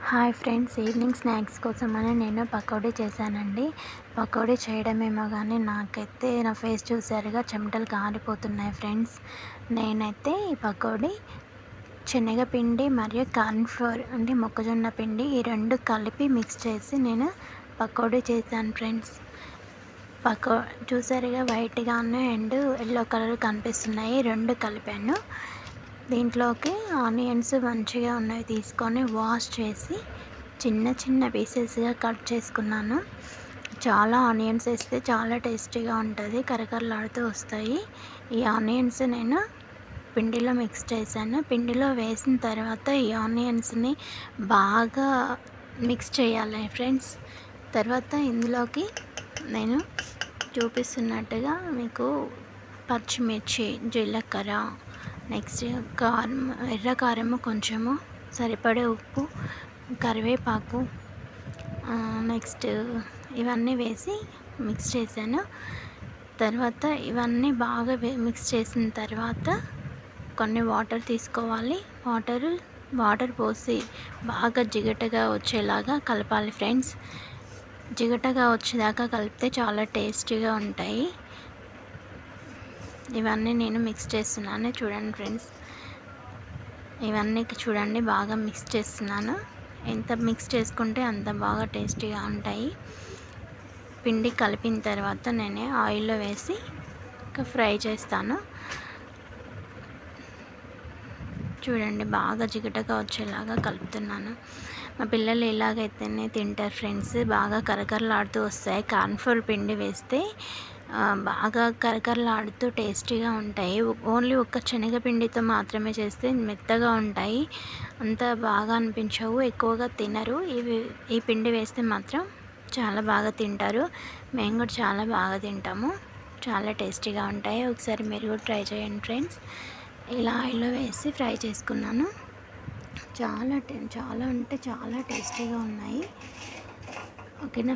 Hi friends, evening snacks కోసమని నేను పకోడీ చేశానండి. పకోడీ చేయడమేమో కానీ నాకైతే నా ఫేస్ చూసారుగా చెమటలు కారిపోతున్నాయి ఫ్రెండ్స్. నేనైతే ఈ పకోడీ శనగపిండి మరియు కార్న్‌ఫ్లోర్ అంటే మొక్కజొన్న పిండి ఈ 2 కలిపి మిక్స్ చేసి నేను పకోడీ చేశాను ఫ్రెండ్స్. చూసారుగా వైట్‌గాను అండ్ యెల్లో కలర్ కనిపిస్తున్నాయి. 2 కలిపాను. దీంట్లోకి ఆనియన్స్ మంచిగా ఉన్నవి తీసుకొని వాష్ చేసి చిన్న చిన్న పీసెస్గా కట్ చేసుకున్నాను. చాలా ఆనియన్స్ వేస్తే చాలా టేస్టీగా ఉంటుంది, కరకరలాడుతూ వస్తాయి. ఈ ఆనియన్స్ నేను పిండిలో మిక్స్ చేశాను. పిండిలో వేసిన తర్వాత ఈ ఆనియన్స్ని బాగా మిక్స్ చేయాలి ఫ్రెండ్స్. తర్వాత ఇందులోకి నేను చూపిస్తున్నట్టుగా మీకు పచ్చిమిర్చి, జీలకర్ర, నెక్స్ట్ కారం, ఎర్ర కారము కొంచెము, సరిపడే ఉప్పు, కరివేపాకు, నెక్స్ట్ ఇవన్నీ వేసి మిక్స్ చేశాను. తర్వాత ఇవన్నీ బాగా మిక్స్ చేసిన తర్వాత కొన్ని వాటర్ తీసుకోవాలి. వాటర్ పోసి బాగా జిగటగా వచ్చేలాగా కలపాలి ఫ్రెండ్స్. జిగటగా వచ్చేదాకా కలిపితే చాలా టేస్టీగా ఉంటాయి. ఇవన్నీ నేను మిక్స్ చేస్తున్నాను చూడండి ఫ్రెండ్స్. ఇవన్నీ చూడండి బాగా మిక్స్ చేస్తున్నాను. ఎంత మిక్స్ చేసుకుంటే అంత బాగా టేస్టీగా ఉంటాయి. పిండి కలిపిన తర్వాత నేను ఆయిల్లో వేసి ఫ్రై చేస్తాను. చూడండి బాగా జిగటగా వచ్చేలాగా కలుపుతున్నాను. మా పిల్లలు ఇలాగైతేనే తింటారు ఫ్రెండ్స్. బాగా కరకరలాడుతూ వస్తాయి. కార్న్‌ఫ్లోర్ పిండి వేస్తే బాగా కరకరలాడుతూ టేస్టీగా ఉంటాయి. ఓన్లీ ఒక్క శనగపిండితో మాత్రమే చేస్తే మెత్తగా ఉంటాయి, అంత బాగా అనిపించవు, ఎక్కువగా తినరు. ఈ పిండి వేస్తే మాత్రం చాలా బాగా తింటారు. మేము కూడా చాలా బాగా తింటాము. చాలా టేస్టీగా ఉంటాయి. ఒకసారి మీరు కూడా ట్రై చేయండి ఫ్రెండ్స్. ఇలా ఆయిల్లో వేసి ఫ్రై చేసుకున్నాను. చాలా అంటే చాలా టేస్టీగా ఉన్నాయి. ఓకేనా.